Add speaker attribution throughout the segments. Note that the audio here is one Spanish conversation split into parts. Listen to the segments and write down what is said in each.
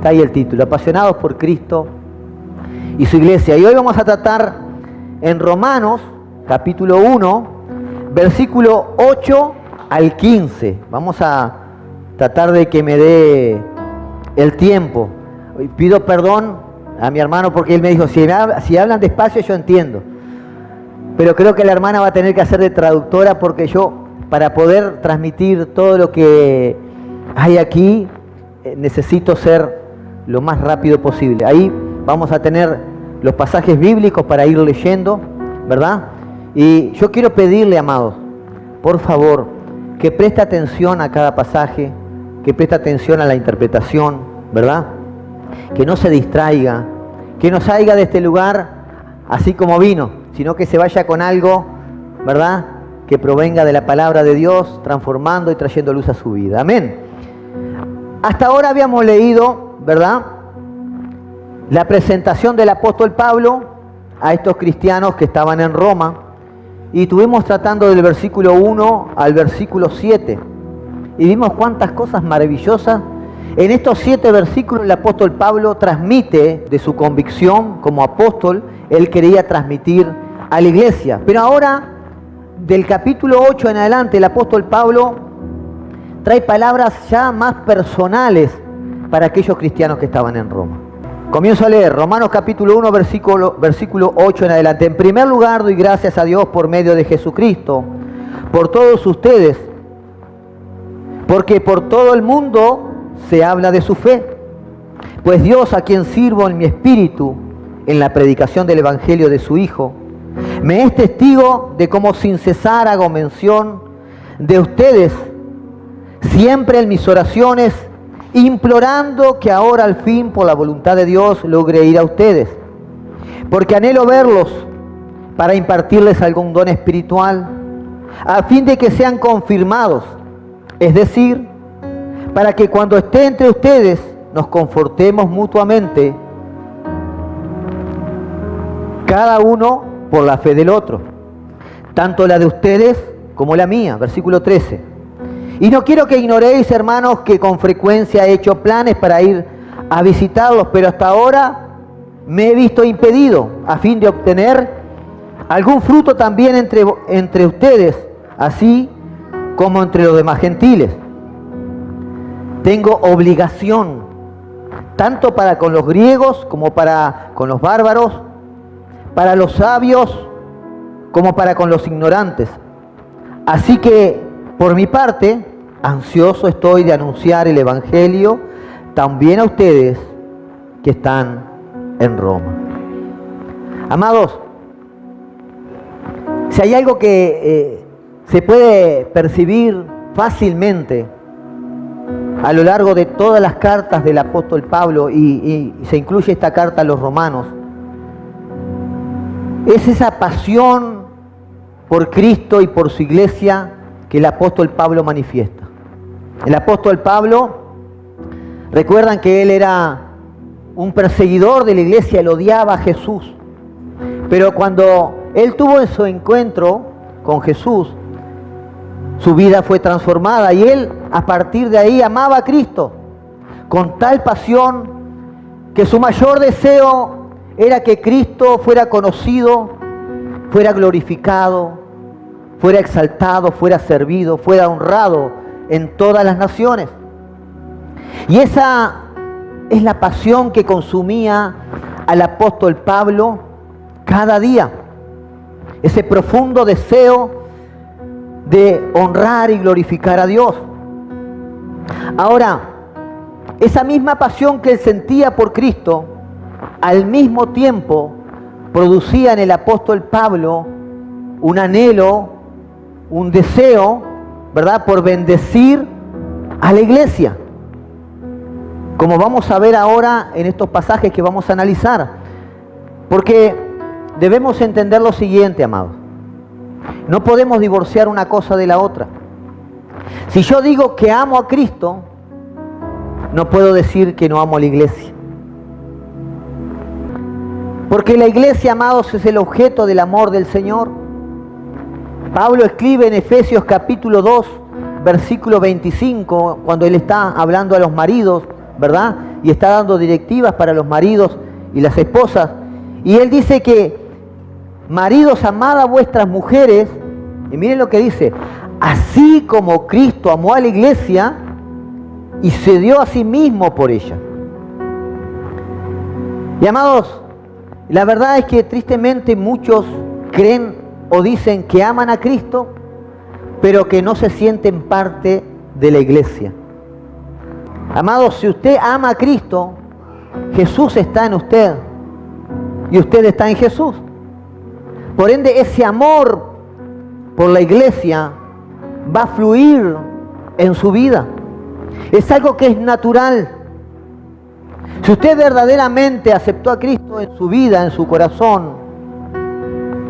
Speaker 1: Está ahí el título, Apasionados por Cristo y su iglesia. Y hoy vamos a tratar en Romanos, capítulo 1, versículo 8 al 15. Vamos a tratar de que me dé el tiempo. Pido perdón a mi hermano porque él me dijo, si hablan despacio yo entiendo. Pero creo que la hermana va a tener que hacer de traductora porque yo, para poder transmitir todo lo que hay aquí, necesito ser lo más rápido posible. Ahí vamos a tener los pasajes bíblicos para ir leyendo, ¿verdad? Y yo quiero pedirle, amados, por favor, que preste atención a cada pasaje, que preste atención a la interpretación, ¿verdad? Que no se distraiga, que no salga de este lugar así como vino, sino que se vaya con algo, ¿verdad?, que provenga de la palabra de Dios, transformando y trayendo luz a su vida. Amén. Hasta ahora habíamos leído, ¿verdad?, la presentación del apóstol Pablo a estos cristianos que estaban en Roma, y estuvimos tratando del versículo 1 al versículo 7, y vimos cuántas cosas maravillosas. En estos 7 versículos el apóstol Pablo transmite de su convicción como apóstol. Él quería transmitir a la iglesia. Pero ahora, del capítulo 8 en adelante, el apóstol Pablo trae palabras ya más personales para aquellos cristianos que estaban en Roma. Comienzo a leer Romanos capítulo 1, versículo 8 en adelante. En primer lugar, doy gracias a Dios por medio de Jesucristo, por todos ustedes, porque por todo el mundo se habla de su fe. Pues Dios, a quien sirvo en mi espíritu, en la predicación del Evangelio de su Hijo, me es testigo de cómo sin cesar hago mención de ustedes, siempre en mis oraciones, implorando que ahora al fin, por la voluntad de Dios, logre ir a ustedes. Porque anhelo verlos para impartirles algún don espiritual, a fin de que sean confirmados, es decir, para que cuando esté entre ustedes nos confortemos mutuamente, cada uno por la fe del otro, tanto la de ustedes como la mía. Versículo 13. Y no quiero que ignoréis, hermanos, que con frecuencia he hecho planes para ir a visitarlos, pero hasta ahora me he visto impedido, a fin de obtener algún fruto también entre ustedes, así como entre los demás gentiles. Tengo obligación, tanto para con los griegos como para con los bárbaros, para los sabios como para con los ignorantes. Así que, por mi parte, ansioso estoy de anunciar el Evangelio también a ustedes que están en Roma. Amados, si hay algo que se puede percibir fácilmente a lo largo de todas las cartas del apóstol Pablo, y se incluye esta carta a los romanos, es esa pasión por Cristo y por su iglesia que el apóstol Pablo manifiesta. El apóstol Pablo, recuerdan que él era un perseguidor de la iglesia, él odiaba a Jesús. Pero cuando él tuvo su encuentro con Jesús, su vida fue transformada y él a partir de ahí amaba a Cristo con tal pasión que su mayor deseo era que Cristo fuera conocido, fuera glorificado, fuera exaltado, fuera servido, fuera honrado en todas las naciones. Y esa es la pasión que consumía al apóstol Pablo cada día. Ese profundo deseo de honrar y glorificar a Dios. Ahora, esa misma pasión que él sentía por Cristo, al mismo tiempo producía en el apóstol Pablo un anhelo, un deseo, ¿verdad?, por bendecir a la iglesia. Como vamos a ver ahora en estos pasajes que vamos a analizar. Porque debemos entender lo siguiente, amados. No podemos divorciar una cosa de la otra. Si yo digo que amo a Cristo, no puedo decir que no amo a la iglesia. Porque la iglesia, amados, es el objeto del amor del Señor. Pablo escribe en Efesios capítulo 2, versículo 25, cuando él está hablando a los maridos, ¿verdad? y está dando directivas para los maridos y las esposas. Y él dice que, maridos, amad a vuestras mujeres, y miren lo que dice, así como Cristo amó a la iglesia y se dio a sí mismo por ella. Y amados, la verdad es que tristemente muchos creen o dicen que aman a Cristo, pero que no se sienten parte de la iglesia. Amados, si usted ama a Cristo, Jesús está en usted y usted está en Jesús. Por ende, ese amor por la iglesia va a fluir en su vida. Es algo que es natural. Si usted verdaderamente aceptó a Cristo en su vida, en su corazón,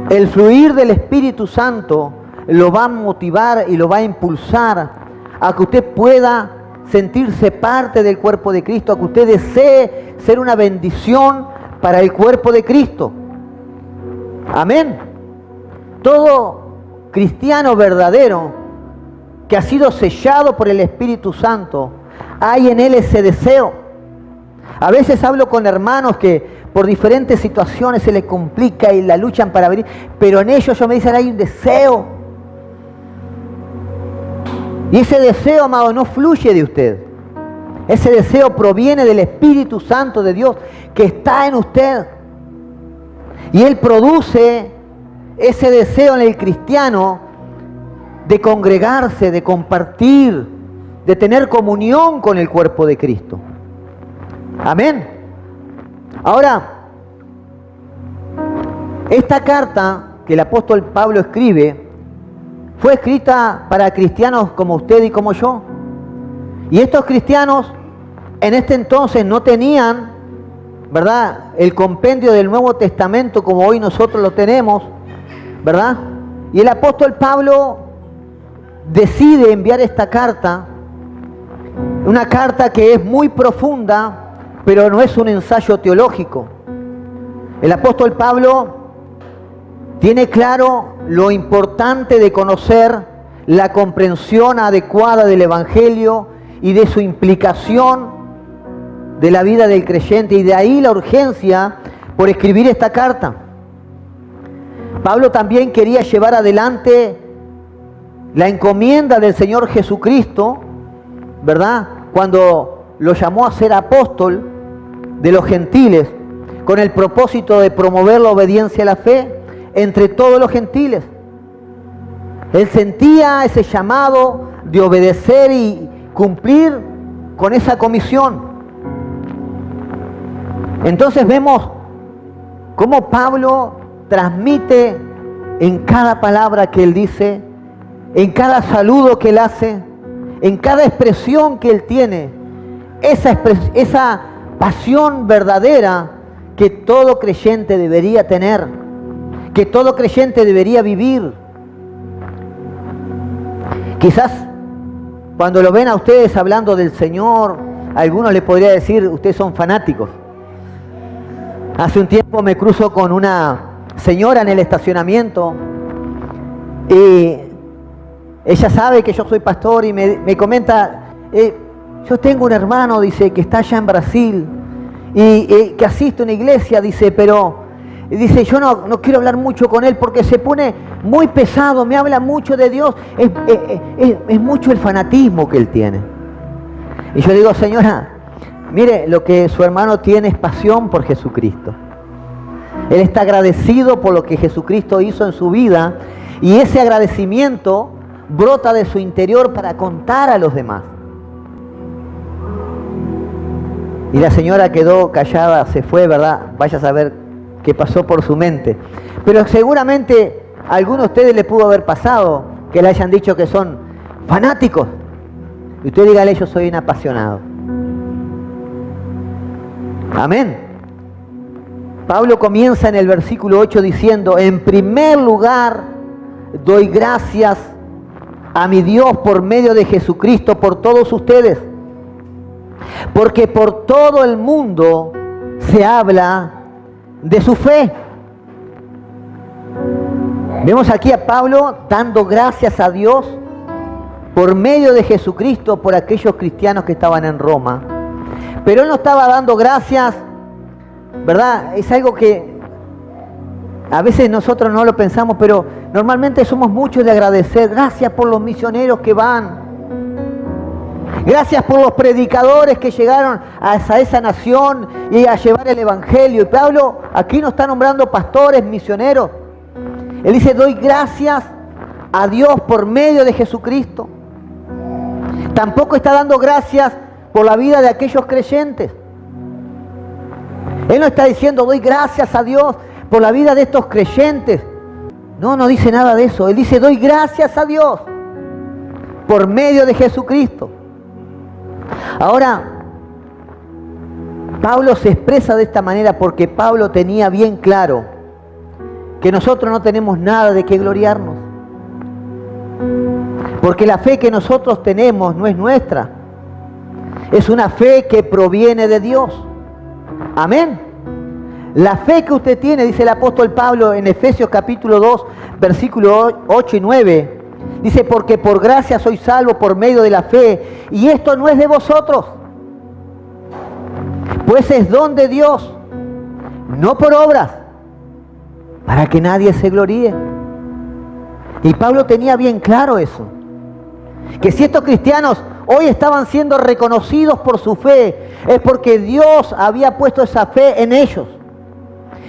Speaker 1: el fluir del Espíritu Santo lo va a motivar y lo va a impulsar a que usted pueda sentirse parte del cuerpo de Cristo, a que usted desee ser una bendición para el cuerpo de Cristo. Amén. Todo cristiano verdadero que ha sido sellado por el Espíritu Santo, hay en él ese deseo. A veces hablo con hermanos que por diferentes situaciones se les complica y la luchan para venir, pero en ellos me dicen hay un deseo. Y ese deseo, amado, no fluye de usted. Ese deseo proviene del Espíritu Santo de Dios que está en usted. Y Él produce ese deseo en el cristiano de congregarse, de compartir, de tener comunión con el cuerpo de Cristo. Amén. Ahora, esta carta que el apóstol Pablo escribe fue escrita para cristianos como usted y como yo. Y estos cristianos en este entonces no tenían, ¿verdad?, el compendio del Nuevo Testamento como hoy nosotros lo tenemos, ¿verdad? Y el apóstol Pablo decide enviar esta carta, una carta que es muy profunda, pero no es un ensayo teológico. El apóstol Pablo tiene claro lo importante de conocer la comprensión adecuada del Evangelio y de su implicación de la vida del creyente, y de ahí la urgencia por escribir esta carta. Pablo también quería llevar adelante la encomienda del Señor Jesucristo, ¿verdad?, cuando lo llamó a ser apóstol de los gentiles, con el propósito de promover la obediencia a la fe entre todos los gentiles. Él sentía ese llamado de obedecer y cumplir con esa comisión. Entonces vemos cómo Pablo transmite en cada palabra que él dice, en cada saludo que él hace, en cada expresión que él tiene, esa pasión verdadera que todo creyente debería tener, que todo creyente debería vivir. Quizás cuando lo ven a ustedes hablando del Señor, a algunos les podría decir, ustedes son fanáticos. Hace un tiempo me cruzo con una señora en el estacionamiento y ella sabe que yo soy pastor y me comenta, yo tengo un hermano, dice, que está allá en Brasil y que asiste a una iglesia, dice, pero dice, yo no quiero hablar mucho con él porque se pone muy pesado, me habla mucho de Dios, es mucho el fanatismo que él tiene. Y yo le digo, señora, mire, lo que su hermano tiene es pasión por Jesucristo. Él está agradecido por lo que Jesucristo hizo en su vida y ese agradecimiento brota de su interior para contar a los demás. Y la señora quedó callada, se fue, ¿verdad? Vaya a saber qué pasó por su mente. Pero seguramente a alguno de ustedes le pudo haber pasado que le hayan dicho que son fanáticos. Y usted dígale, yo soy un apasionado. Amén. Pablo comienza en el versículo 8 diciendo, en primer lugar, doy gracias a mi Dios por medio de Jesucristo por todos ustedes, porque por todo el mundo se habla de su fe. Vemos aquí a Pablo dando gracias a Dios por medio de Jesucristo por aquellos cristianos que estaban en Roma, Pero él no estaba dando gracias, ¿verdad? Es algo que a veces nosotros no lo pensamos, pero normalmente somos muchos de agradecer. Gracias por los misioneros que van. Gracias por los predicadores que llegaron a esa nación y a llevar el evangelio. Y Pablo aquí no está nombrando pastores, misioneros. Él dice, doy gracias a Dios por medio de Jesucristo. Tampoco está dando gracias por la vida de aquellos creyentes. Él no está diciendo, doy gracias a Dios por la vida de estos creyentes. No dice nada de eso. Él dice, doy gracias a Dios por medio de Jesucristo. Ahora, Pablo se expresa de esta manera porque Pablo tenía bien claro que nosotros no tenemos nada de qué gloriarnos. Porque la fe que nosotros tenemos no es nuestra. Es una fe que proviene de Dios. Amén. La fe que usted tiene, dice el apóstol Pablo en Efesios capítulo 2, versículos 8 y 9. Dice, porque por gracia soy salvo por medio de la fe, y esto no es de vosotros, pues es don de Dios, no por obras, para que nadie se gloríe. Y Pablo tenía bien claro eso, que si estos cristianos hoy estaban siendo reconocidos por su fe, es porque Dios había puesto esa fe en ellos.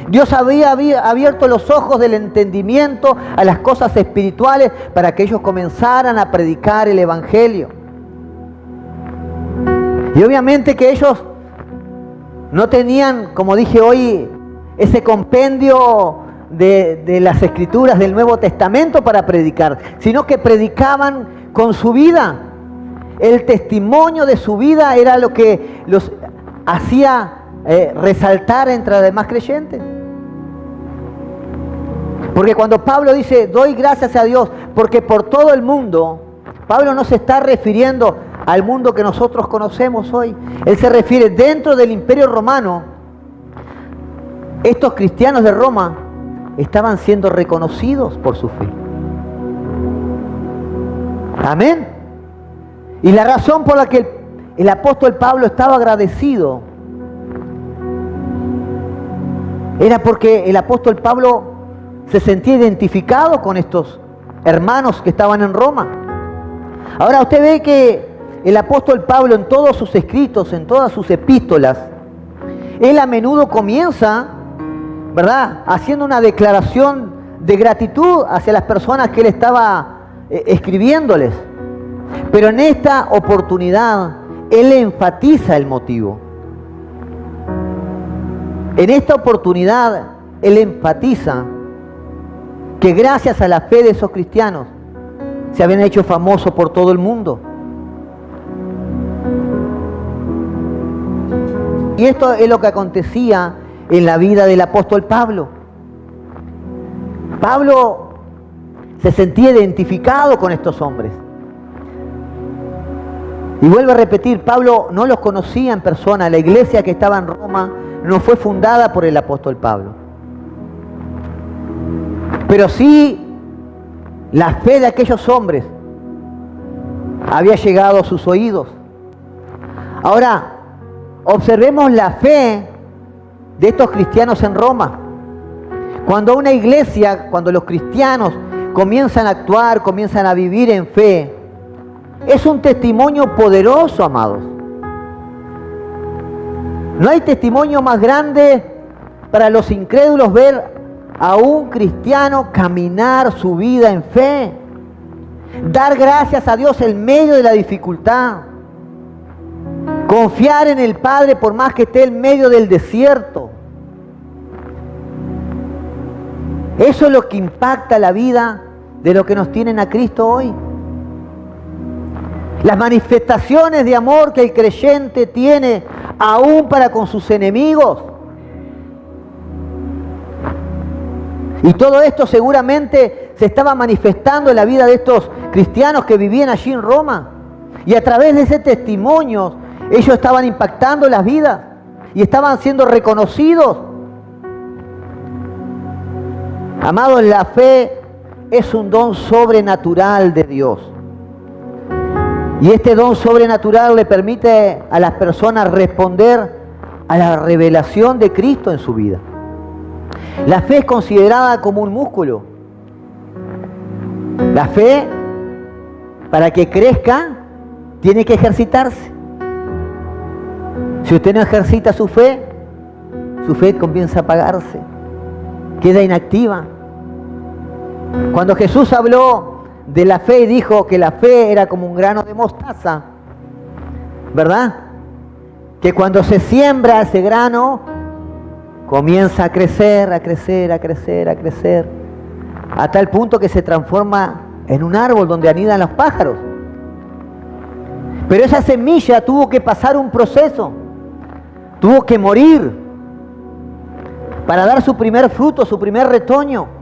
Speaker 1: Dios había abierto los ojos del entendimiento a las cosas espirituales para que ellos comenzaran a predicar el evangelio. Y obviamente que ellos no tenían, como dije hoy, ese compendio de las escrituras del Nuevo Testamento para predicar, sino que predicaban con su vida. El testimonio de su vida era lo que los hacía resaltar entre los demás creyentes. Porque cuando Pablo dice, doy gracias a Dios, porque por todo el mundo, Pablo no se está refiriendo al mundo que nosotros conocemos hoy. Él se refiere dentro del Imperio Romano. Estos cristianos de Roma estaban siendo reconocidos por su fe. Amén. Y la razón por la que el apóstol Pablo estaba agradecido era porque el apóstol Pablo se sentía identificado con estos hermanos que estaban en Roma. Ahora usted ve que el apóstol Pablo en todos sus escritos, en todas sus epístolas, él a menudo comienza, ¿verdad?, haciendo una declaración de gratitud hacia las personas que él estaba escribiéndoles. Pero en esta oportunidad, él enfatiza el motivo. En esta oportunidad, él enfatiza que gracias a la fe de esos cristianos se habían hecho famosos por todo el mundo. Y esto es lo que acontecía en la vida del apóstol Pablo. Pablo se sentía identificado con estos hombres. Y vuelvo a repetir, Pablo no los conocía en persona. La iglesia que estaba en Roma no fue fundada por el apóstol Pablo. Pero sí, la fe de aquellos hombres había llegado a sus oídos. Ahora, observemos la fe de estos cristianos en Roma. Cuando una iglesia, cuando los cristianos comienzan a actuar, comienzan a vivir en fe, es un testimonio poderoso, amados. No hay testimonio más grande para los incrédulos ver a un cristiano caminar su vida en fe, dar gracias a Dios en medio de la dificultad, confiar en el Padre por más que esté en medio del desierto. Eso es lo que impacta la vida de los que nos tienen a Cristo hoy. Las manifestaciones de amor que el creyente tiene aún para con sus enemigos. Y todo esto seguramente se estaba manifestando en la vida de estos cristianos que vivían allí en Roma. Y a través de ese testimonio, ellos estaban impactando las vidas y estaban siendo reconocidos. Amados, la fe es un don sobrenatural de Dios. Y este don sobrenatural le permite a las personas responder a la revelación de Cristo en su vida. La fe es considerada como un músculo. La fe, para que crezca, tiene que ejercitarse. Si usted no ejercita su fe comienza a apagarse, queda inactiva. Cuando Jesús habló de la fe y dijo que la fe era como un grano de mostaza, ¿verdad? Que cuando se siembra ese grano, comienza a crecer, a crecer, a crecer, a crecer, a tal punto que se transforma en un árbol donde anidan los pájaros. Pero esa semilla tuvo que pasar un proceso, tuvo que morir para dar su primer fruto, su primer retoño.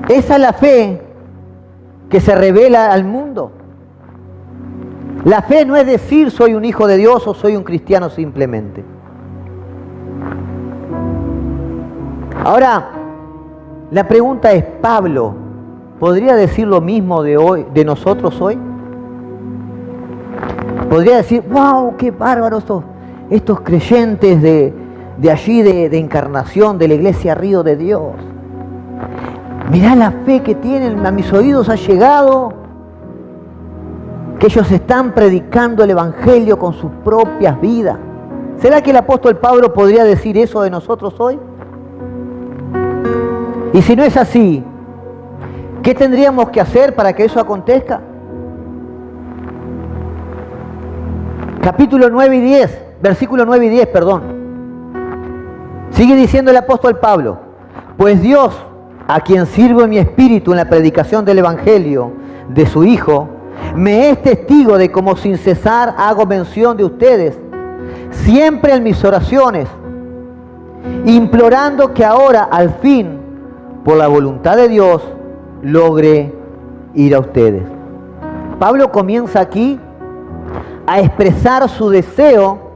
Speaker 1: Esa es la fe que se revela al mundo. La fe no es decir soy un hijo de Dios o soy un cristiano simplemente. Ahora, la pregunta es, ¿Pablo podría decir lo mismo de nosotros hoy? Podría decir, wow, qué bárbaros estos creyentes de allí, de Encarnación, de la iglesia Río de Dios. Mirá la fe que tienen, a mis oídos ha llegado que ellos están predicando el Evangelio con sus propias vidas. ¿Será que el apóstol Pablo podría decir eso de nosotros hoy? Y si no es así, ¿qué tendríamos que hacer para que eso acontezca? Capítulo 9 y 10, versículo 9 y 10, perdón. Sigue diciendo el apóstol Pablo, pues Dios, a quien sirvo en mi espíritu en la predicación del Evangelio de su Hijo, me es testigo de cómo sin cesar hago mención de ustedes, siempre en mis oraciones, implorando que ahora, al fin, por la voluntad de Dios, logre ir a ustedes. Pablo comienza aquí a expresar su deseo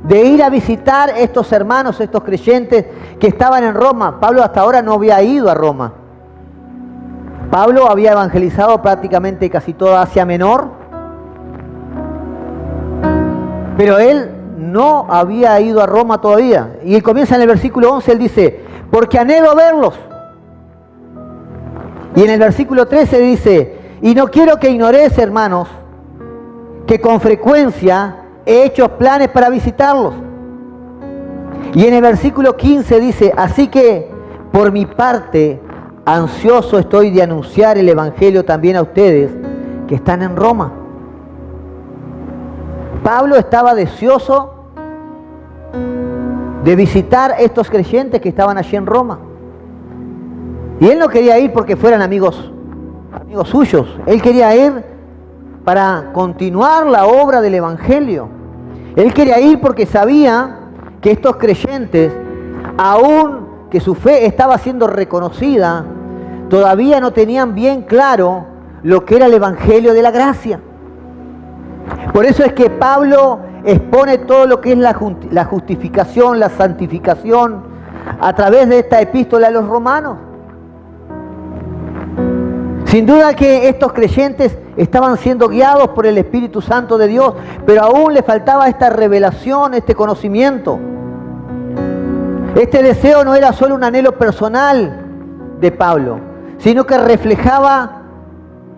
Speaker 1: de ir a visitar estos hermanos, estos creyentes que estaban en Roma. Pablo hasta ahora no había ido a Roma. Pablo había evangelizado prácticamente casi toda Asia Menor, pero él no había ido a Roma todavía. Y él comienza en el versículo 11, él dice, porque anhelo verlos. Y en el versículo 13 dice, y no quiero que ignoréis, hermanos, que con frecuencia he hecho planes para visitarlos. Y en el versículo 15 dice, así que por mi parte, ansioso estoy de anunciar el Evangelio también a ustedes que están en Roma. Pablo estaba deseoso de visitar estos creyentes que estaban allí en Roma. Y él no quería ir porque fueran amigos suyos. Él quería ir para continuar la obra del Evangelio. Él quería ir porque sabía que estos creyentes, aun que su fe estaba siendo reconocida, todavía no tenían bien claro lo que era el Evangelio de la gracia. Por eso es que Pablo expone todo lo que es la justificación, la santificación, a través de esta epístola a los romanos. Sin duda que estos creyentes estaban siendo guiados por el Espíritu Santo de Dios, pero aún les faltaba esta revelación, este conocimiento. Este deseo no era solo un anhelo personal de Pablo, sino que reflejaba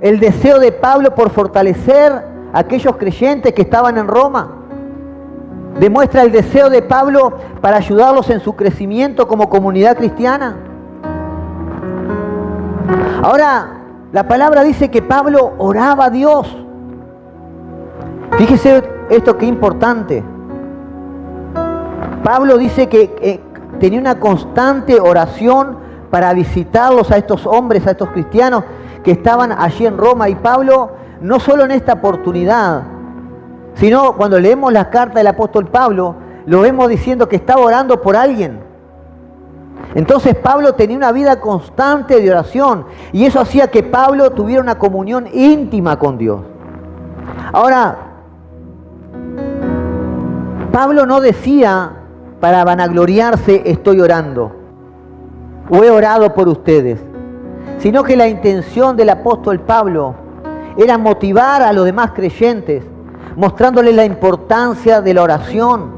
Speaker 1: el deseo de Pablo por fortalecer a aquellos creyentes que estaban en Roma. Demuestra el deseo de Pablo para ayudarlos en su crecimiento como comunidad cristiana. Ahora, la palabra dice que Pablo oraba a Dios. Fíjese esto que importante. Pablo dice que tenía una constante oración para visitarlos a estos hombres, a estos cristianos que estaban allí en Roma. Y Pablo, no solo en esta oportunidad, sino cuando leemos la carta del apóstol Pablo, lo vemos diciendo que estaba orando por alguien. Entonces Pablo tenía una vida constante de oración y eso hacía que Pablo tuviera una comunión íntima con Dios. Ahora, Pablo no decía para vanagloriarse estoy orando o he orado por ustedes, sino que la intención del apóstol Pablo era motivar a los demás creyentes, mostrándoles la importancia de la oración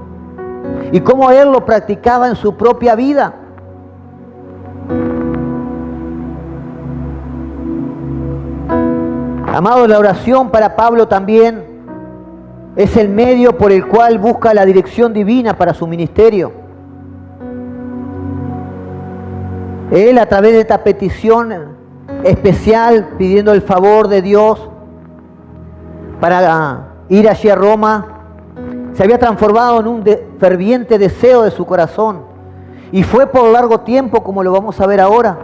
Speaker 1: y cómo él lo practicaba en su propia vida. Amados, la oración para Pablo también es el medio por el cual busca la dirección divina para su ministerio. Él, a través de esta petición especial, pidiendo el favor de Dios para ir allí a Roma, se había transformado en un ferviente deseo de su corazón. Y fue por largo tiempo, como lo vamos a ver ahora.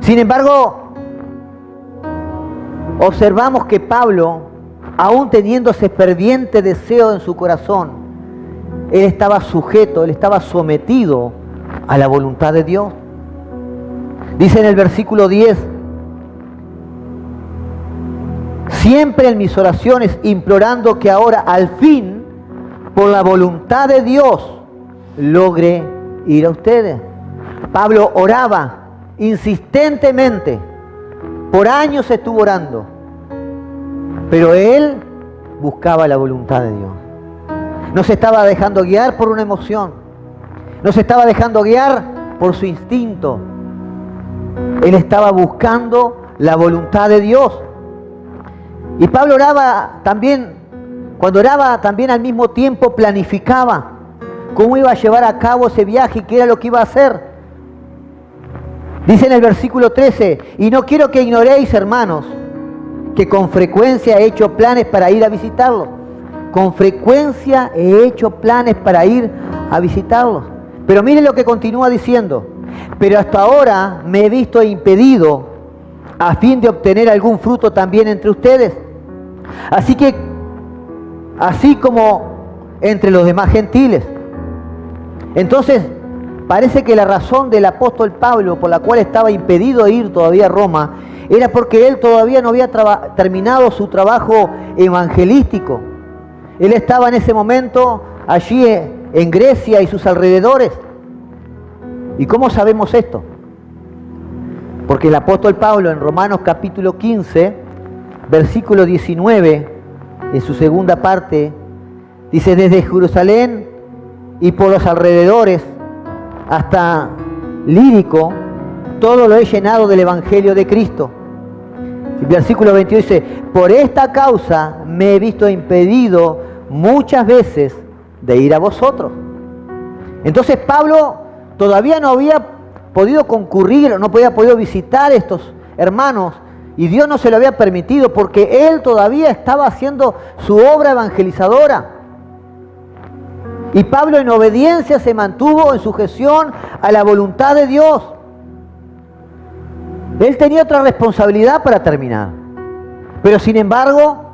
Speaker 1: Sin embargo, observamos que Pablo, aún teniendo ese ferviente deseo en su corazón, él estaba sujeto, él estaba sometido a la voluntad de Dios. Dice en el versículo 10, siempre en mis oraciones implorando que ahora al fin, por la voluntad de Dios, logre ir a ustedes. Pablo oraba insistentemente, por años estuvo orando, pero él buscaba la voluntad de Dios. No se estaba dejando guiar por una emoción, no se estaba dejando guiar por su instinto. Él estaba buscando la voluntad de Dios. Y Pablo oraba también, cuando oraba también al mismo tiempo planificaba cómo iba a llevar a cabo ese viaje y qué era lo que iba a hacer. Dice en el versículo 13, y no quiero que ignoréis, hermanos, que con frecuencia he hecho planes para ir a visitarlos. Con frecuencia he hecho planes para ir a visitarlos. Pero miren lo que continúa diciendo. Pero hasta ahora me he visto impedido a fin de obtener algún fruto también entre ustedes. Así como entre los demás gentiles. Entonces, parece que la razón del apóstol Pablo por la cual estaba impedido de ir todavía a Roma era porque él todavía no había terminado su trabajo evangelístico. Él estaba en ese momento allí en Grecia y sus alrededores. ¿Y cómo sabemos esto? Porque el apóstol Pablo en Romanos capítulo 15, versículo 19, en su segunda parte, dice, desde Jerusalén y por los alrededores hasta Lírico, todo lo he llenado del Evangelio de Cristo. El versículo 22 dice, por esta causa me he visto impedido muchas veces de ir a vosotros. Entonces Pablo todavía no había podido concurrir, no había podido visitar a estos hermanos, y Dios no se lo había permitido porque él todavía estaba haciendo su obra evangelizadora. Y Pablo en obediencia se mantuvo en sujeción a la voluntad de Dios. Él tenía otra responsabilidad para terminar, pero sin embargo,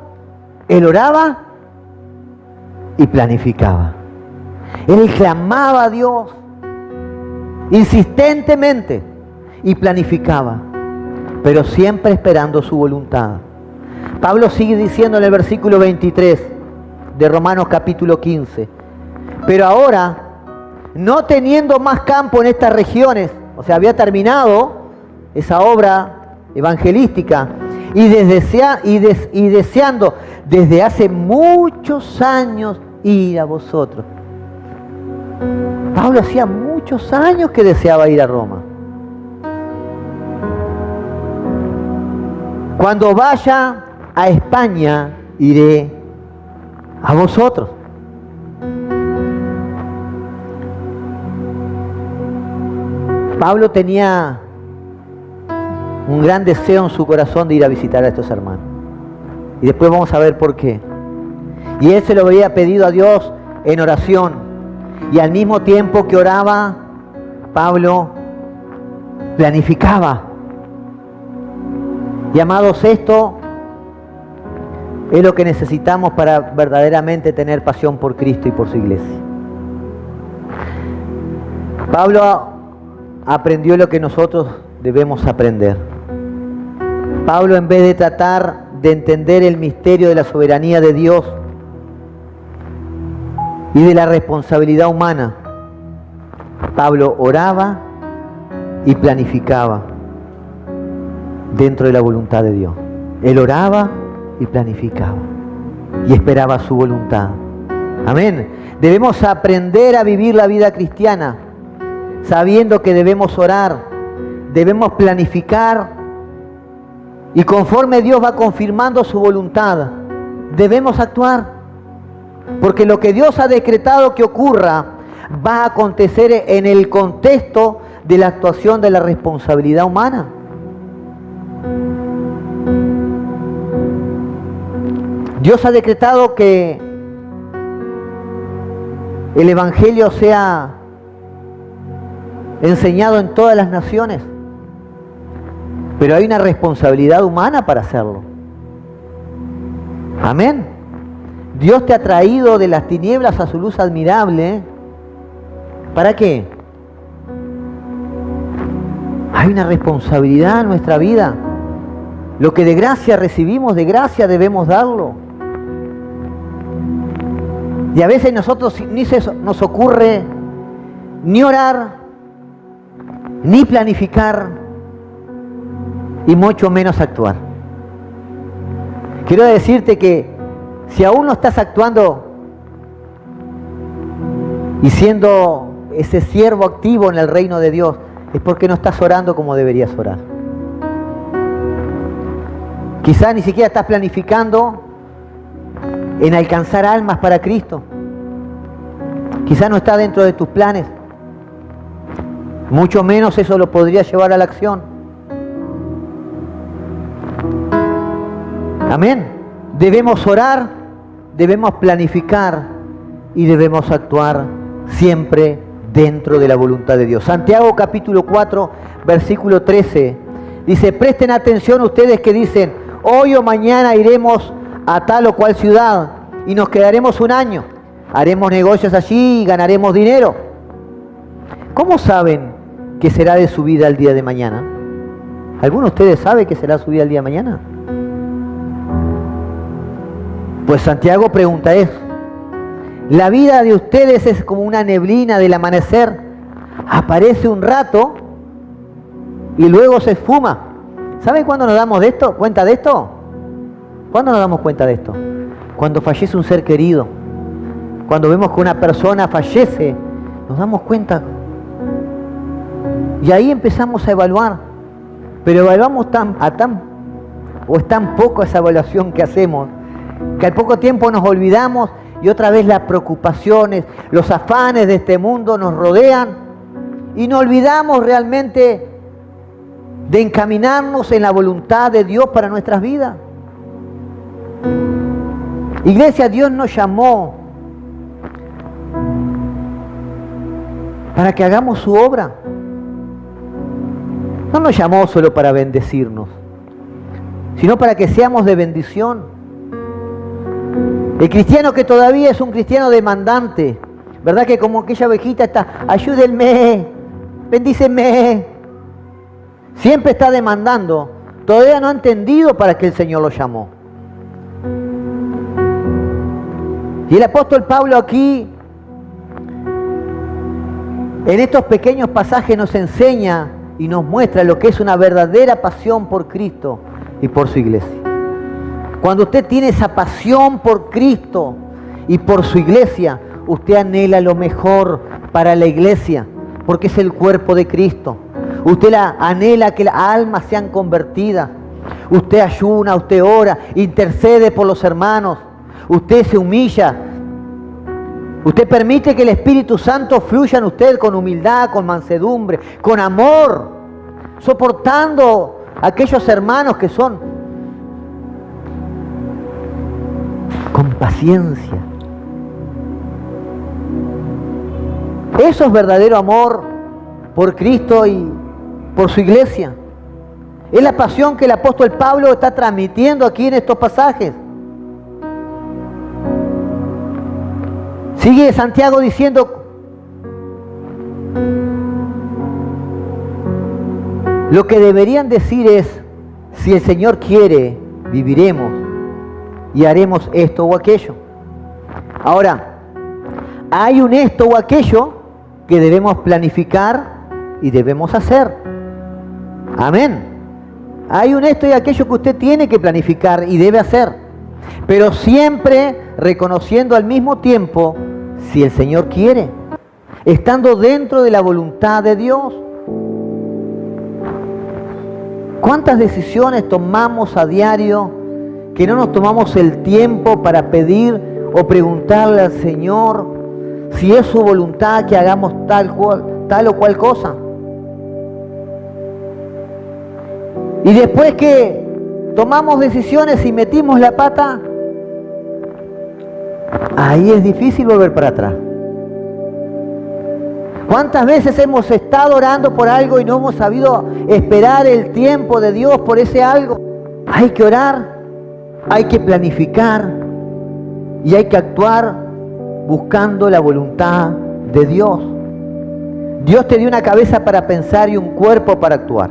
Speaker 1: él oraba y planificaba. Él clamaba a Dios insistentemente y planificaba, pero siempre esperando su voluntad. Pablo sigue diciendo en el versículo 23 de Romanos capítulo 15, pero ahora, no teniendo más campo en estas regiones, o sea, había terminado esa obra evangelística y deseando desde hace muchos años ir a vosotros. Pablo hacía muchos años que deseaba ir a Roma. Cuando vaya a España, iré a vosotros. Pablo tenía un gran deseo en su corazón de ir a visitar a estos hermanos. Y después vamos a ver por qué. Y él se lo había pedido a Dios en oración. Y al mismo tiempo que oraba, Pablo planificaba. Y amados, esto es lo que necesitamos para verdaderamente tener pasión por Cristo y por su iglesia. Pablo aprendió lo que nosotros debemos aprender. Pablo, en vez de tratar de entender el misterio de la soberanía de Dios y de la responsabilidad humana, Pablo oraba y planificaba. dentro de la voluntad de Dios. Él oraba y planificaba y esperaba su voluntad. Amén. Debemos aprender a vivir la vida cristiana sabiendo que debemos orar, debemos planificar y conforme Dios va confirmando su voluntad, debemos actuar. Porque lo que Dios ha decretado que ocurra va a acontecer en el contexto de la actuación de la responsabilidad humana. Dios ha decretado que el Evangelio sea enseñado en todas las naciones, pero hay una responsabilidad humana para hacerlo. Amén. Dios te ha traído de las tinieblas a su luz admirable. ¿Para qué? Hay una responsabilidad en nuestra vida. Lo que de gracia recibimos, de gracia debemos darlo. Y a veces nosotros ni se nos ocurre ni orar, ni planificar, y mucho menos actuar. Quiero decirte que si aún no estás actuando y siendo ese siervo activo en el reino de Dios, es porque no estás orando como deberías orar. Quizás ni siquiera estás planificando en alcanzar almas para Cristo. Quizás no está dentro de tus planes. Mucho menos eso lo podría llevar a la acción. Amén. Debemos orar, debemos planificar y debemos actuar siempre dentro de la voluntad de Dios. Santiago capítulo 4, versículo 13, dice: presten atención ustedes que dicen, hoy o mañana iremos a tal o cual ciudad y nos quedaremos un año, haremos negocios allí y ganaremos dinero. ¿Cómo saben qué será de su vida el día de mañana? ¿Alguno de ustedes sabe qué será su vida el día de mañana? Pues Santiago pregunta eso. La vida de ustedes es como una neblina del amanecer. Aparece un rato y luego se esfuma. ¿Saben cuándo nos damos cuenta de esto? ¿Cuándo nos damos cuenta de esto? Cuando fallece un ser querido. Cuando vemos que una persona fallece, nos damos cuenta. Y ahí empezamos a evaluar. Pero evaluamos es tan poco esa evaluación que hacemos, que al poco tiempo nos olvidamos y otra vez las preocupaciones, los afanes de este mundo nos rodean y nos olvidamos realmente de encaminarnos en la voluntad de Dios para nuestras vidas. Iglesia, Dios nos llamó para que hagamos su obra. No nos llamó solo para bendecirnos, sino para que seamos de bendición. El cristiano que todavía es un cristiano demandante, ¿verdad? Que como aquella ovejita está, ayúdenme, bendícenme. Siempre está demandando. Todavía no ha entendido para qué el Señor lo llamó. Y el apóstol Pablo aquí, en estos pequeños pasajes, nos enseña y nos muestra lo que es una verdadera pasión por Cristo y por su iglesia. Cuando usted tiene esa pasión por Cristo y por su iglesia, usted anhela lo mejor para la iglesia, porque es el cuerpo de Cristo. Usted anhela que las almas sean convertidas. Usted ayuna, usted ora, intercede por los hermanos. Usted se humilla. Usted permite que el Espíritu Santo fluya en usted con humildad, con mansedumbre, con amor, soportando a aquellos hermanos que son con paciencia. Eso es verdadero amor por Cristo y por su iglesia. Es la pasión que el apóstol Pablo está transmitiendo aquí en estos pasajes. Sigue Santiago diciendo: lo que deberían decir es, si el Señor quiere, viviremos y haremos esto o aquello. Ahora, hay un esto o aquello que debemos planificar y debemos hacer. Amén. Hay un esto y aquello que usted tiene que planificar y debe hacer, pero siempre reconociendo al mismo tiempo si el Señor quiere, estando dentro de la voluntad de Dios. ¿Cuántas decisiones tomamos a diario que no nos tomamos el tiempo para pedir o preguntarle al Señor si es su voluntad que hagamos tal o cual cosa? Y después que tomamos decisiones y metimos la pata, ahí es difícil volver para atrás. ¿Cuántas veces hemos estado orando por algo y no hemos sabido esperar el tiempo de Dios por ese algo? Hay que orar, hay que planificar y hay que actuar buscando la voluntad de Dios. Dios te dio una cabeza para pensar y un cuerpo para actuar.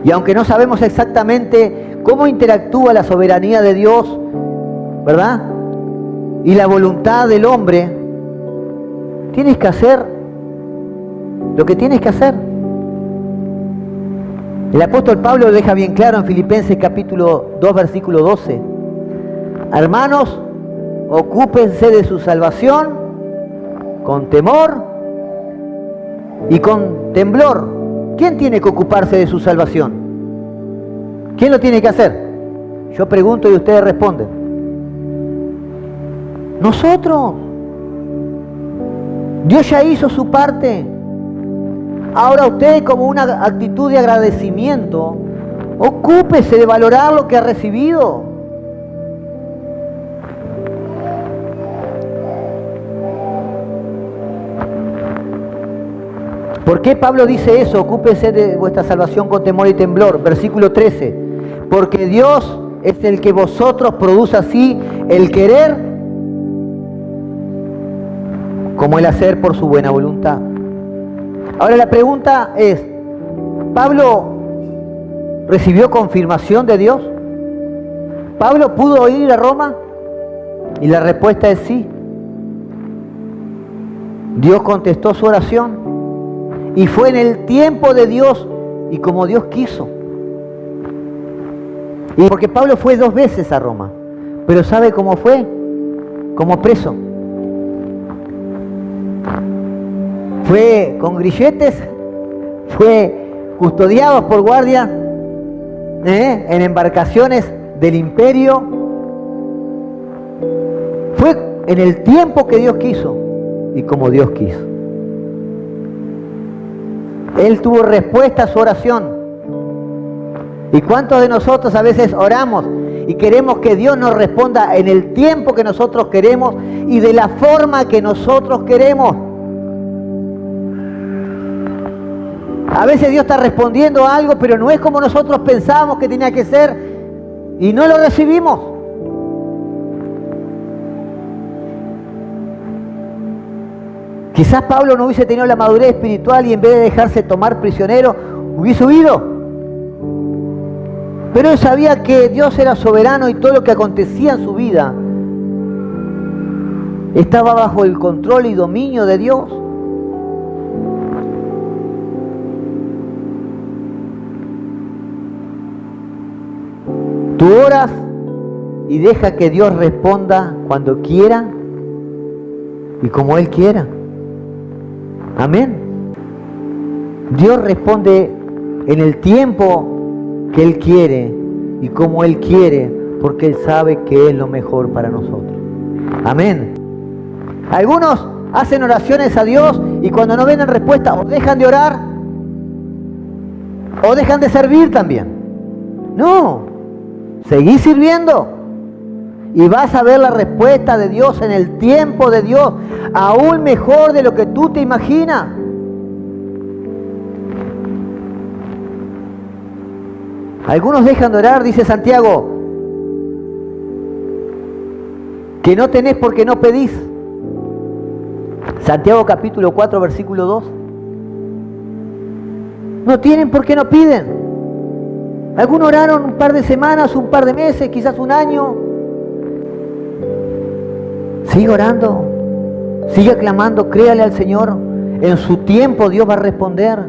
Speaker 1: Y aunque no sabemos exactamente cómo interactúa la soberanía de Dios, ¿verdad?, y la voluntad del hombre, tienes que hacer lo que tienes que hacer. El apóstol Pablo lo deja bien claro en Filipenses capítulo 2, versículo 12. Hermanos, ocúpense de su salvación con temor y con temblor. ¿Quién tiene que ocuparse de su salvación? ¿Quién lo tiene que hacer? Yo pregunto y ustedes responden. Nosotros. Dios ya hizo su parte. Ahora usted, como una actitud de agradecimiento, ocúpese de valorar lo que ha recibido. ¿Por qué Pablo dice eso? Ocúpese de vuestra salvación con temor y temblor. Versículo 13. Porque Dios es el que vosotros produce así el querer como el hacer por su buena voluntad. Ahora la pregunta es, ¿Pablo recibió confirmación de Dios? ¿Pablo pudo ir a Roma? Y la respuesta es sí. Dios contestó su oración y fue en el tiempo de Dios y como Dios quiso. Y porque Pablo fue 2 veces a Roma, pero ¿sabe cómo fue? Como preso. Fue con grilletes, fue custodiado por guardias, en embarcaciones del imperio. Fue en el tiempo que Dios quiso y como Dios quiso. Él tuvo respuesta a su oración. ¿Y cuántos de nosotros a veces oramos y queremos que Dios nos responda en el tiempo que nosotros queremos y de la forma que nosotros queremos? A veces Dios está respondiendo a algo, pero no es como nosotros pensábamos que tenía que ser y no lo recibimos. Quizás Pablo no hubiese tenido la madurez espiritual y en vez de dejarse tomar prisionero, hubiese huido. Pero él sabía que Dios era soberano y todo lo que acontecía en su vida estaba bajo el control y dominio de Dios. Tú oras y deja que Dios responda cuando quiera y como Él quiera. Amén. Dios responde en el tiempo que Él quiere y como Él quiere, porque Él sabe que es lo mejor para nosotros. Amén. Algunos hacen oraciones a Dios y cuando no ven respuesta o dejan de orar o dejan de servir también. No. Seguí sirviendo y vas a ver la respuesta de Dios en el tiempo de Dios, aún mejor de lo que tú te imaginas. Algunos dejan de orar, dice Santiago, que no tenés porque no pedís. Santiago capítulo 4, versículo 2. No tienen porque no piden. Algunos oraron un par de semanas, un par de meses, quizás un año. Sigue orando, sigue clamando, créale al Señor. En su tiempo Dios va a responder.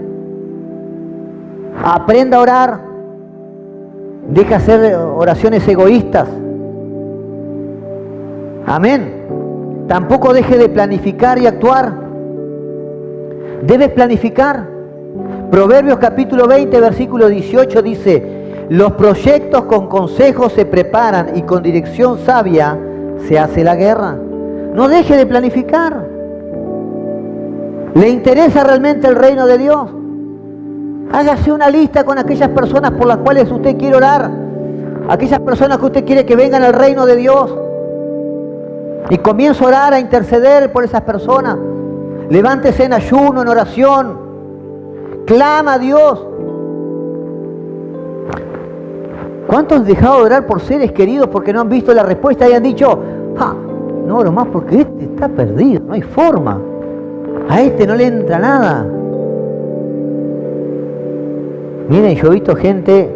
Speaker 1: Aprenda a orar, Deja de hacer oraciones egoístas. Amén. Tampoco deje de planificar y actuar. Debes planificar. Proverbios capítulo 20, versículo 18 dice: los proyectos con consejo se preparan y con dirección sabia se hace la guerra. No deje de planificar. ¿Le interesa realmente el reino de Dios? Hágase una lista con aquellas personas por las cuales usted quiere orar, aquellas personas que usted quiere que vengan al reino de Dios, y comienza a orar, a interceder por esas personas. Levántese en ayuno, en oración, clama a Dios. ¿Cuántos han dejado de orar por seres queridos porque no han visto la respuesta y han dicho: no oro más porque este está perdido, no hay forma, a este no le entra nada? Miren, yo he visto gente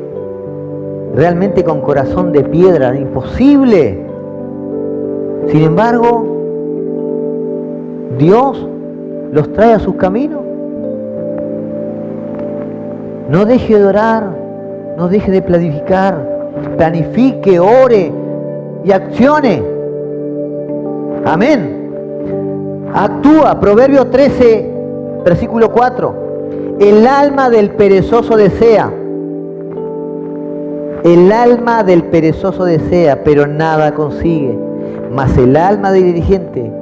Speaker 1: realmente con corazón de piedra, imposible. Sin embargo, Dios los trae a sus caminos. No deje de orar, no deje de planificar. Planifique, ore y accione. Amén. Actúa. Proverbio 13, versículo 4. El alma del perezoso desea. El alma del perezoso desea, pero nada consigue. Mas el alma del diligente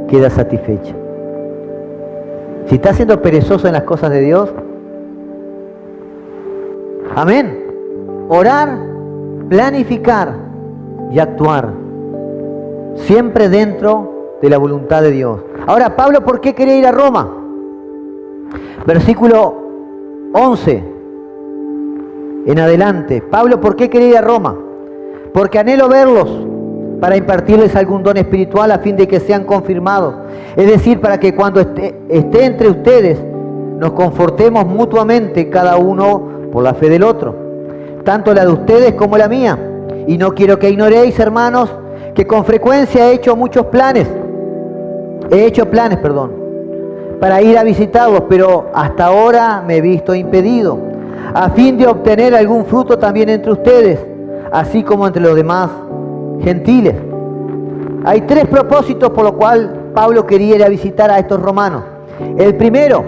Speaker 1: queda satisfecha. Si está siendo perezoso en las cosas de Dios, amén. Orar, planificar y actuar. Siempre dentro de la voluntad de Dios. Ahora, Pablo, ¿por qué quería ir a Roma? Versículo 11 en adelante. Pablo, ¿por qué quería ir a Roma? Porque anhelo verlos para impartirles algún don espiritual a fin de que sean confirmados. Es decir, para que cuando esté entre ustedes nos confortemos mutuamente, cada uno por la fe del otro, tanto la de ustedes como la mía. Y no quiero que ignoréis, hermanos, que con frecuencia he hecho planes, para ir a visitarlos, pero hasta ahora me he visto impedido, a fin de obtener algún fruto también entre ustedes, así como entre los demás gentiles. Hay 3 propósitos por los cuales Pablo quería ir a visitar a estos romanos. El primero,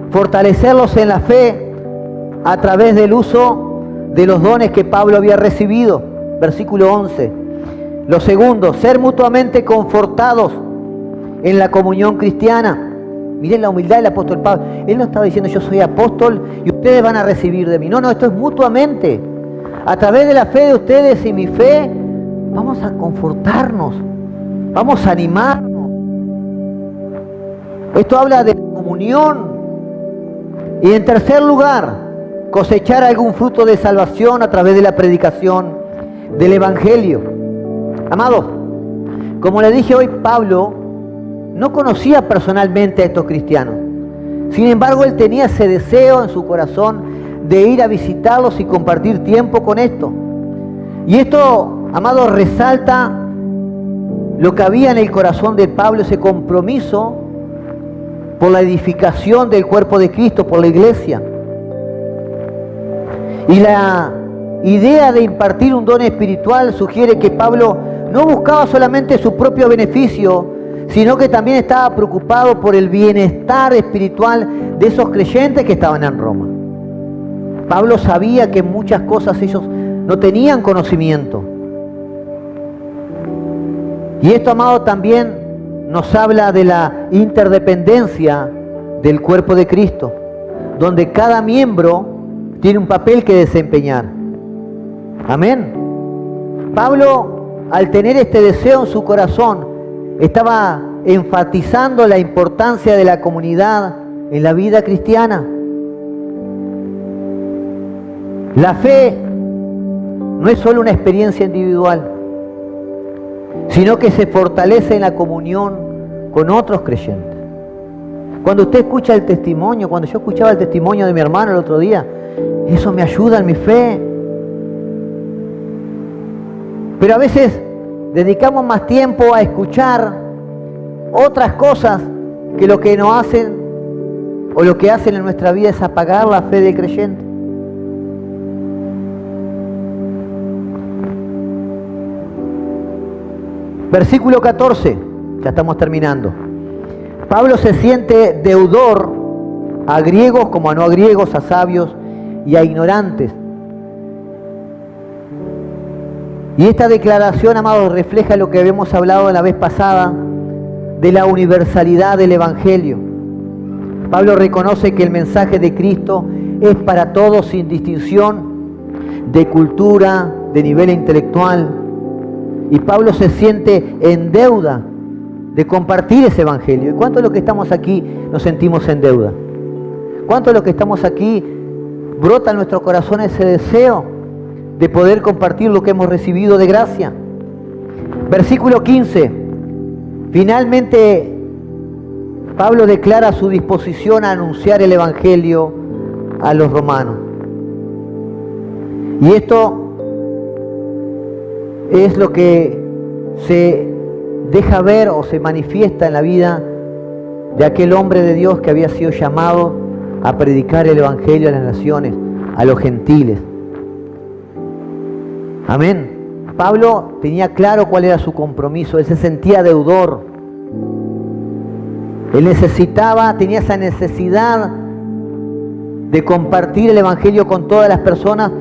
Speaker 1: fortalecerlos en la fe a través del uso de los dones que Pablo había recibido. Versículo 11. Lo segundo, ser mutuamente confortados en la comunión cristiana. Miren la humildad del apóstol Pablo. Él no estaba diciendo: yo soy apóstol y ustedes van a recibir de mí. No, esto es mutuamente. A través de la fe de ustedes y mi fe, vamos a confortarnos, vamos a animarnos. Esto habla de comunión. Y en tercer lugar, cosechar algún fruto de salvación a través de la predicación del Evangelio. Amados, como le dije hoy, Pablo no conocía personalmente a estos cristianos. Sin embargo, él tenía ese deseo en su corazón de ir a visitarlos y compartir tiempo con esto. Y esto, amados, resalta lo que había en el corazón de Pablo, ese compromiso por la edificación del cuerpo de Cristo, por la iglesia. Y la idea de impartir un don espiritual sugiere que Pablo no buscaba solamente su propio beneficio, sino que también estaba preocupado por el bienestar espiritual de esos creyentes que estaban en Roma. Pablo sabía que muchas cosas ellos no tenían conocimiento. Y esto, amado, también nos habla de la interdependencia del cuerpo de Cristo, donde cada miembro tiene un papel que desempeñar. Amén. Pablo, al tener este deseo en su corazón, estaba enfatizando la importancia de la comunidad en la vida cristiana. La fe no es solo una experiencia individual, sino que se fortalece en la comunión con otros creyentes. Cuando usted escucha el testimonio, cuando yo escuchaba el testimonio de mi hermano el otro día, eso me ayuda en mi fe. Pero a veces dedicamos más tiempo a escuchar otras cosas que lo que nos hacen o lo que hacen en nuestra vida es apagar la fe del creyente. Versículo 14, ya estamos terminando. Pablo se siente deudor a griegos como a no griegos, a sabios y a ignorantes. Y esta declaración, amados, refleja lo que habíamos hablado la vez pasada de la universalidad del Evangelio. Pablo reconoce que el mensaje de Cristo es para todos sin distinción de cultura, de nivel intelectual. Y Pablo se siente en deuda de compartir ese Evangelio. ¿Y cuántos de los que estamos aquí nos sentimos en deuda? ¿Cuántos de los que estamos aquí brota en nuestro corazón ese deseo de poder compartir lo que hemos recibido de gracia? Versículo 15. Finalmente, Pablo declara su disposición a anunciar el Evangelio a los romanos. Y esto es lo que se deja ver o se manifiesta en la vida de aquel hombre de Dios que había sido llamado a predicar el Evangelio a las naciones, a los gentiles. Amén. Pablo tenía claro cuál era su compromiso. Él se sentía deudor. Él tenía esa necesidad de compartir el Evangelio con todas las personas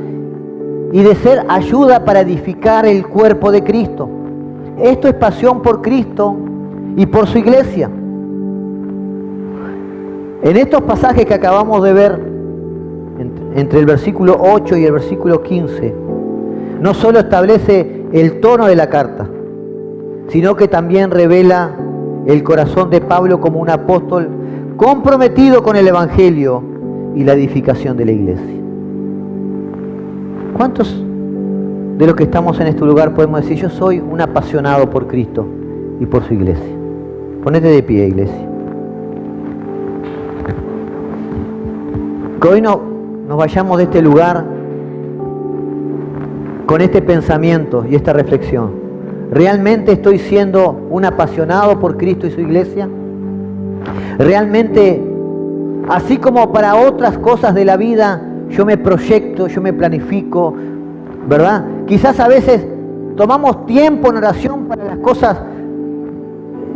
Speaker 1: y de ser ayuda para edificar el cuerpo de Cristo. Esto es pasión por Cristo y por su iglesia. En estos pasajes que acabamos de ver, entre el versículo 8 y el versículo 15, no solo establece el tono de la carta, sino que también revela el corazón de Pablo como un apóstol comprometido con el Evangelio y la edificación de la iglesia. ¿Cuántos de los que estamos en este lugar podemos decir: yo soy un apasionado por Cristo y por su iglesia? Ponete de pie, iglesia. Que hoy nos vayamos de este lugar con este pensamiento y esta reflexión. ¿Realmente estoy siendo un apasionado por Cristo y su iglesia? ¿Realmente, así como para otras cosas de la vida, yo me proyecto, yo me planifico, ¿verdad? Quizás a veces tomamos tiempo en oración para las cosas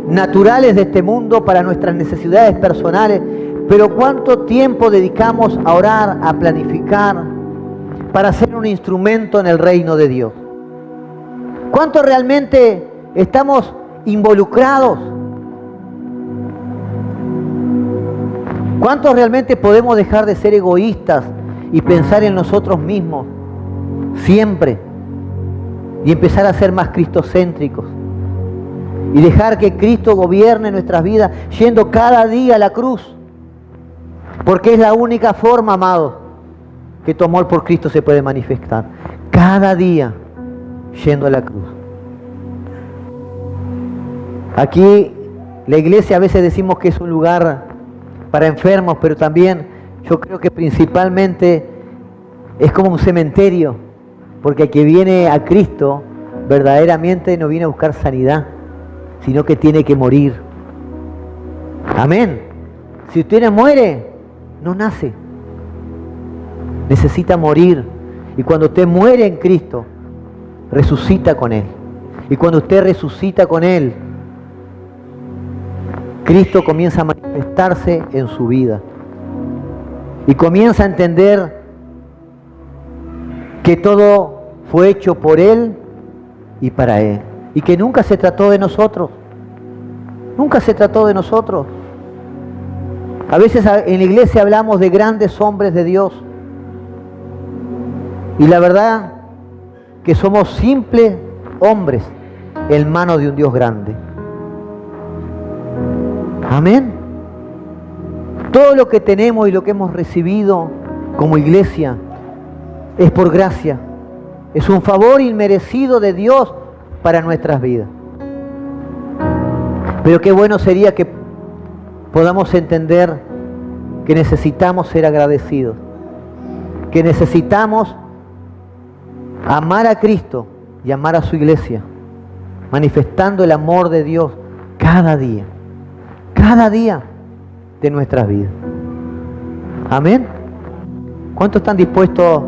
Speaker 1: naturales de este mundo, para nuestras necesidades personales, pero ¿cuánto tiempo dedicamos a orar, a planificar, para ser un instrumento en el reino de Dios? ¿Cuánto realmente estamos involucrados? ¿Cuántos realmente podemos dejar de ser egoístas y pensar en nosotros mismos siempre y empezar a ser más cristocéntricos y dejar que Cristo gobierne nuestras vidas yendo cada día a la cruz? Porque es la única forma, amados, que tu amor por Cristo se puede manifestar. Cada día yendo a la cruz. Aquí la iglesia a veces decimos que es un lugar para enfermos, pero también yo creo que principalmente es como un cementerio, porque el que viene a Cristo verdaderamente no viene a buscar sanidad, sino que tiene que morir. Amén. Si usted no muere, no nace. Necesita morir. Y cuando usted muere en Cristo, resucita con Él. Y cuando usted resucita con Él, Cristo comienza a manifestarse en su vida. Y comienza a entender que todo fue hecho por Él y para Él. Y que nunca se trató de nosotros. Nunca se trató de nosotros. A veces en la iglesia hablamos de grandes hombres de Dios. Y la verdad que somos simples hombres en manos de un Dios grande. Amén. Todo lo que tenemos y lo que hemos recibido como iglesia es por gracia. Es un favor inmerecido de Dios para nuestras vidas. Pero qué bueno sería que podamos entender que necesitamos ser agradecidos, que necesitamos amar a Cristo y amar a su iglesia, manifestando el amor de Dios cada día de nuestras vidas. Amén. ¿Cuántos están dispuestos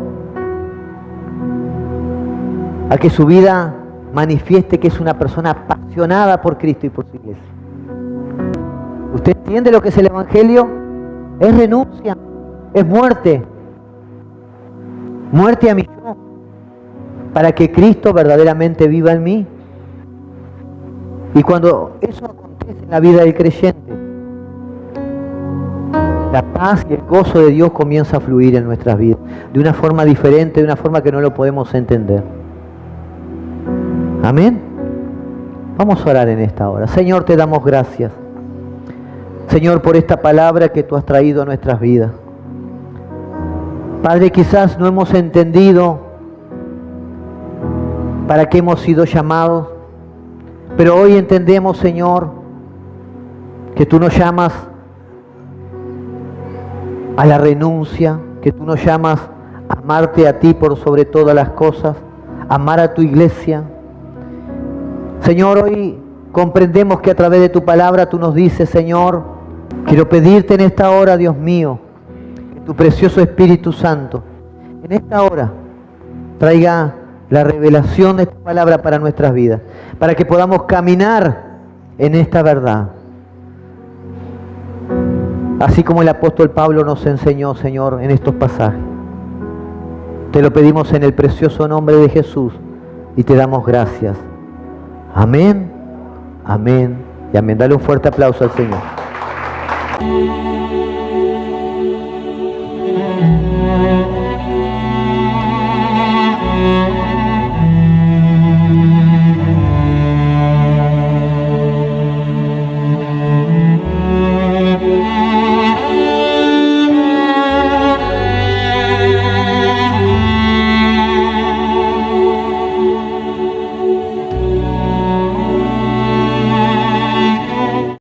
Speaker 1: a que su vida manifieste que es una persona apasionada por Cristo y por su iglesia. ¿Usted entiende lo que es el Evangelio? Es renuncia, es muerte. Muerte a mi yo, para que Cristo verdaderamente viva en mí. Y cuando eso acontece en la vida del creyente, la paz y el gozo de Dios comienza a fluir en nuestras vidas, de una forma diferente, de una forma que no lo podemos entender. Amén. Vamos a orar en esta hora. Señor, te damos gracias. Señor, por esta palabra que tú has traído a nuestras vidas. Padre, quizás no hemos entendido para qué hemos sido llamados, pero hoy entendemos, Señor, que tú nos llamas a la renuncia, que tú nos llamas a amarte a ti por sobre todas las cosas, amar a tu iglesia. Señor, hoy comprendemos que a través de tu palabra tú nos dices, Señor, quiero pedirte en esta hora, Dios mío, que tu precioso Espíritu Santo en esta hora traiga la revelación de tu palabra para nuestras vidas, para que podamos caminar en esta verdad. Así como el apóstol Pablo nos enseñó, Señor, en estos pasajes. Te lo pedimos en el precioso nombre de Jesús y te damos gracias. Amén, amén y amén. Dale un fuerte aplauso al Señor.